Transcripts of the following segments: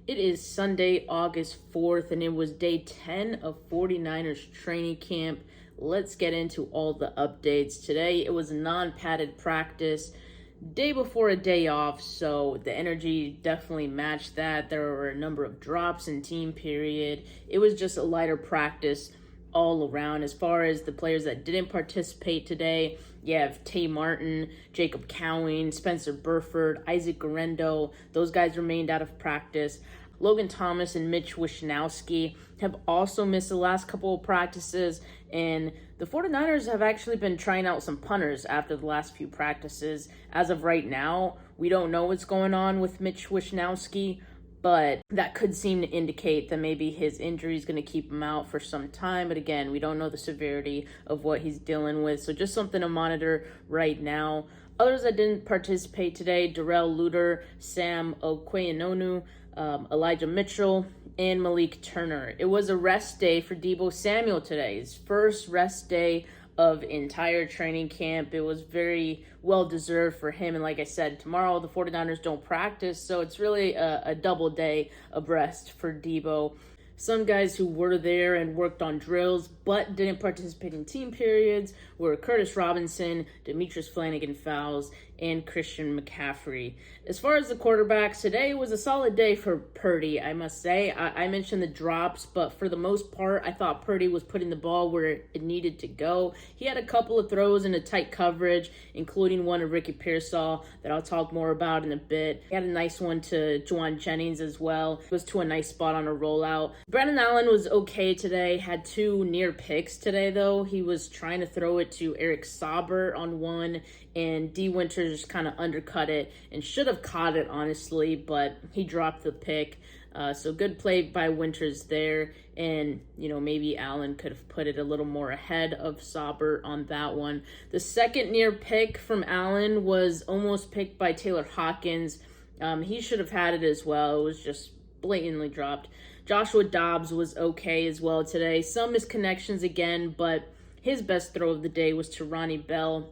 It is Sunday, August 4th, and it was day 10 of 49ers training camp. Let's get into all the updates. Today, it was a non-padded practice, day before a day off, so the energy definitely matched that. There were a number of drops in team period. It was just a lighter practice all around. As far as the players that didn't participate today, you have Tay Martin, Jacob Cowing, Spencer Burford, Isaac Guerrero. Those guys remained out of practice. Logan Thomas and Mitch Wishnowsky have also missed the last couple of practices, and the 49ers have actually been trying out some punters after the last few practices. As of right now, we don't know what's going on with Mitch Wishnowsky, but that could seem to indicate that maybe his injury is going to keep him out for some time. But again, we don't know the severity of what he's dealing with, so just something to monitor right now. Others that didn't participate today: Darrell Luter, Sam Okweanonu, Elijah Mitchell, and Malik Turner. It was a rest day for Deebo Samuel today, his first rest day of entire training camp. It was very well deserved for him, and like I said, tomorrow the 49ers don't practice, so it's really a double day of rest for Deebo. Some guys who were there and worked on drills but didn't participate in team periods were Curtis Robinson, Demetrius Flanagan-Fowles, and Christian McCaffrey. As far as the quarterbacks, today was a solid day for Purdy, I must say. I mentioned the drops, but for the most part, I thought Purdy was putting the ball where it needed to go. He had a couple of throws in a tight coverage, including one of Ricky Pearsall that I'll talk more about in a bit. He had a nice one to Juwan Jennings as well. It was to a nice spot on a rollout. Brandon Allen was okay today, had two near picks today though. He was trying to throw it to Eric Sauber on one, and D. Winters just kind of undercut it and should have caught it, honestly, but he dropped the pick. So good play by Winters there, and maybe Allen could have put it a little more ahead of Sauber on that one. The second near pick from Allen was almost picked by Taylor Hawkins. He should have had it as well. It was just blatantly dropped. Joshua Dobbs was okay as well today. Some misconnections again, but his best throw of the day was to Ronnie Bell,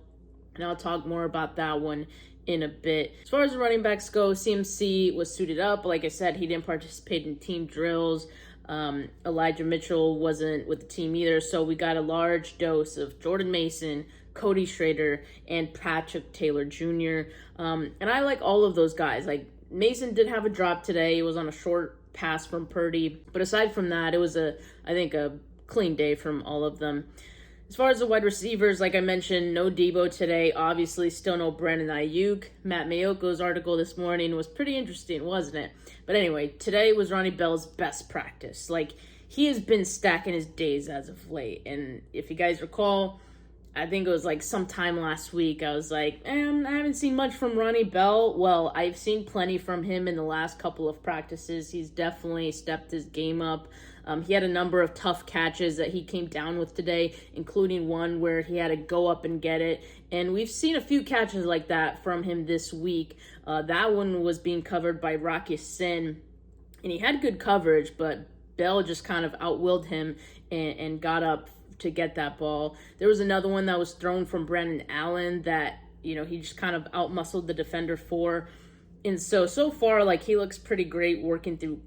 and I'll talk more about that one in a bit. As far as the running backs go, CMC was suited up. Like I said, he didn't participate in team drills. Elijah Mitchell wasn't with the team either, so we got a large dose of Jordan Mason, Cody Schrader, and Patrick Taylor Jr. And I like all of those guys. Like, Mason did have a drop today. It was on a short pass from Purdy, but aside from that, it was I think a clean day from all of them. As far as the wide receivers, like I mentioned, no Deebo today. Obviously, still no Brandon Ayuk. Matt Mayoko's article this morning was pretty interesting, wasn't it? But anyway, today was Ronnie Bell's best practice. Like, he has been stacking his days as of late. And if you guys recall, I think it was like sometime last week, I was like, I haven't seen much from Ronnie Bell. Well, I've seen plenty from him in the last couple of practices. He's definitely stepped his game up. He had a number of tough catches that he came down with today, including one where he had to go up and get it. And we've seen a few catches like that from him this week. That one was being covered by Rocky Sin, and he had good coverage, but Bell just kind of outwilled him and got up to get that ball. There was another one that was thrown from Brandon Allen that, he just kind of outmuscled the defender for. And so far, like, he looks pretty great working through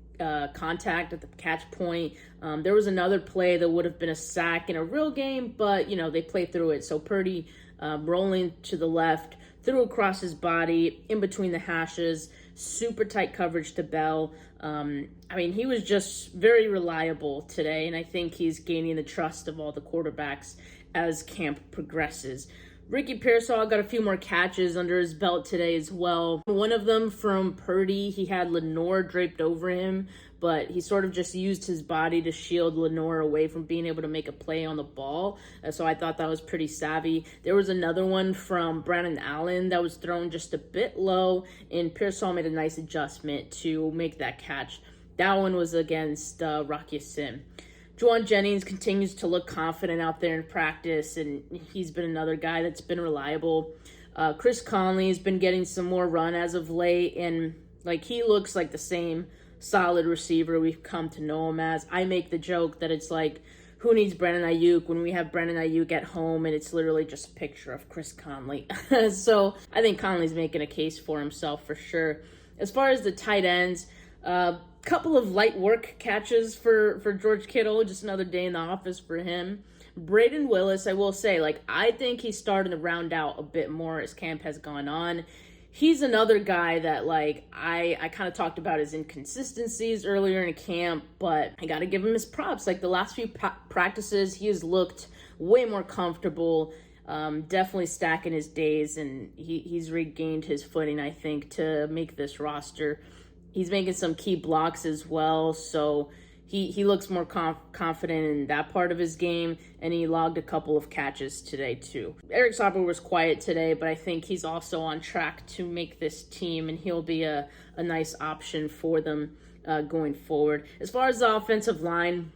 contact at the catch point. There was another play that would have been a sack in a real game, but they played through it. So Purdy rolling to the left, threw across his body in between the hashes, super tight coverage to Bell. He was just very reliable today, and I think he's gaining the trust of all the quarterbacks as camp progresses. Ricky Pearsall got a few more catches under his belt today as well. One of them from Purdy, he had Lenore draped over him, but he sort of just used his body to shield Lenore away from being able to make a play on the ball. So I thought that was pretty savvy. There was another one from Brandon Allen that was thrown just a bit low, and Pearsall made a nice adjustment to make that catch. That one was against Rocky Sim. Juwan Jennings continues to look confident out there in practice, and he's been another guy that's been reliable. Chris Conley has been getting some more run as of late, and he looks like the same solid receiver we've come to know him as. I make the joke that it's like, who needs Brandon Ayuk when we have Brandon Ayuk at home, and it's literally just a picture of Chris Conley. So I think Conley's making a case for himself for sure. As far as the tight ends, Couple of light work catches for George Kittle, just another day in the office for him. Braden Willis, I will say, like, I think he's starting to round out a bit more as camp has gone on. He's another guy that, like, I kind of talked about his inconsistencies earlier in camp, but I got to give him his props. Like, the last few practices, he has looked way more comfortable, definitely stacking his days, and he's regained his footing, I think, to make this roster. He's making some key blocks as well, so he looks more confident in that part of his game, and he logged a couple of catches today too. Eric Sauber was quiet today, but I think he's also on track to make this team, and he'll be a nice option for them going forward. As far as the offensive line,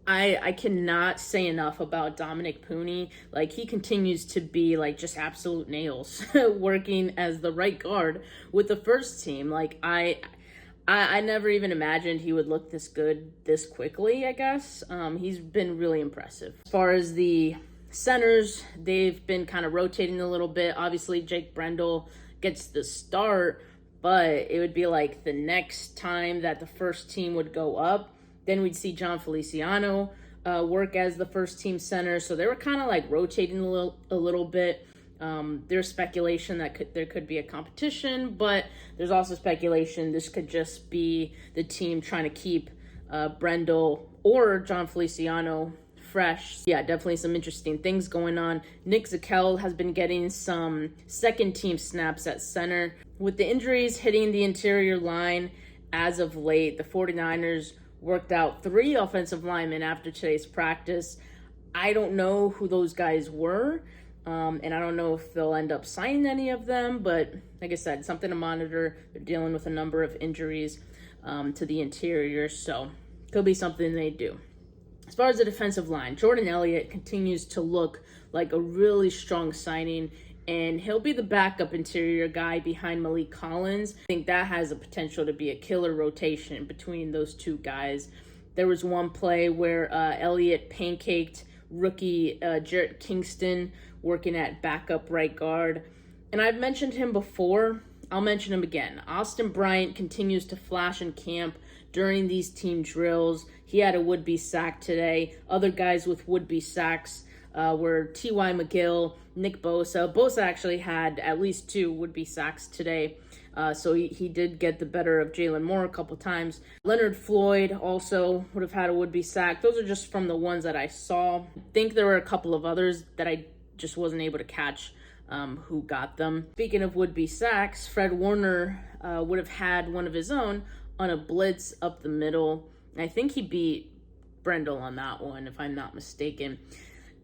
I cannot say enough about Dominic Pooney. Like, he continues to be, like, just absolute nails working as the right guard with the first team. Like, I never even imagined he would look this good this quickly, I guess. He's been really impressive. As far as the centers, they've been kind of rotating a little bit. Obviously, Jake Brendel gets the start, but it would be like the next time that the first team would go up, then we'd see John Feliciano work as the first team center. So they were kind of like rotating a little bit. There's speculation that there could be a competition, but there's also speculation this could just be the team trying to keep Brendel or John Feliciano fresh. Yeah, definitely some interesting things going on. Nick Zakelj has been getting some second team snaps at center. With the injuries hitting the interior line as of late, the 49ers worked out 3 offensive linemen after today's practice. I don't know who those guys were. And I don't know if they'll end up signing any of them, but like I said, something to monitor. They're dealing with a number of injuries to the interior, so could be something they do. As far as the defensive line, Jordan Elliott continues to look like a really strong signing, and he'll be the backup interior guy behind Malik Collins. I think that has a potential to be a killer rotation between those two guys. There was one play where Elliott pancaked rookie Jarrett Kingston working at backup right guard. And I've mentioned him before. I'll mention him again. Austin Bryant continues to flash in camp during these team drills. He had a would-be sack today. Other guys with would-be sacks were T.Y. McGill, Nick Bosa. Bosa actually had at least 2 would-be sacks today. So he did get the better of Jalen Moore a couple times. Leonard Floyd also would have had a would-be sack. Those are just from the ones that I saw. I think there were a couple of others that I just wasn't able to catch who got them. Speaking of would-be sacks, Fred Warner would have had one of his own on a blitz up the middle. I think he beat Brendel on that one, if I'm not mistaken.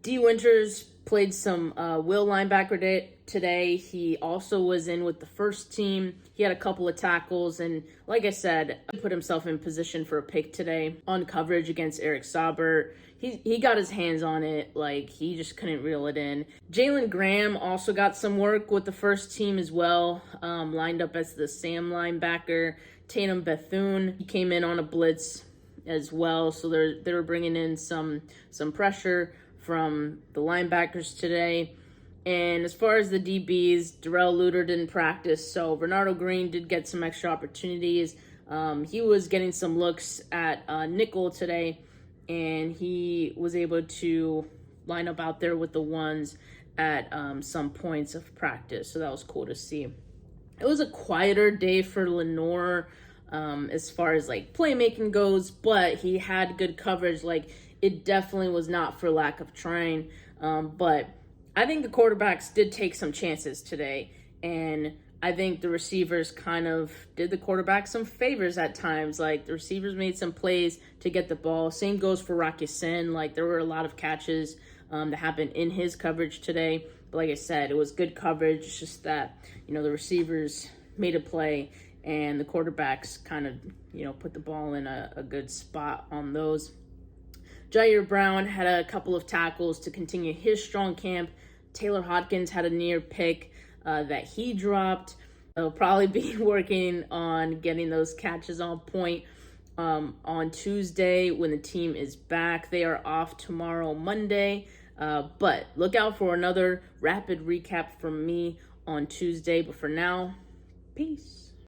D. Winters played some will linebacker today. He also was in with the first team. He had a couple of tackles, and like I said, he put himself in position for a pick today on coverage against Eric Sauber. He got his hands on it, like he just couldn't reel it in. Jalen Graham also got some work with the first team as well, lined up as the Sam linebacker. Tatum Bethune, he came in on a blitz as well, so they were bringing in some pressure from the linebackers today. And as far as the DBs, Darrell Luter didn't practice, so Bernardo Green did get some extra opportunities. He was getting some looks at nickel today, and he was able to line up out there with the ones at some points of practice, so that was cool to see. It was a quieter day for Lenore as far as like playmaking goes, but he had good coverage. Like, it definitely was not for lack of trying, but I think the quarterbacks did take some chances today, and I think the receivers kind of did the quarterback some favors at times. Like, the receivers made some plays to get the ball. Same goes for Rocky Sin. Like, there were a lot of catches that happened in his coverage today. But like I said, it was good coverage. It's just that, the receivers made a play, and the quarterbacks kind of, put the ball in a good spot on those. Jair Brown had a couple of tackles to continue his strong camp. Taylor Hodgins had a near pick that he dropped. They'll probably be working on getting those catches on point on Tuesday when the team is back. They are off tomorrow, Monday. But look out for another rapid recap from me on Tuesday. But for now, peace.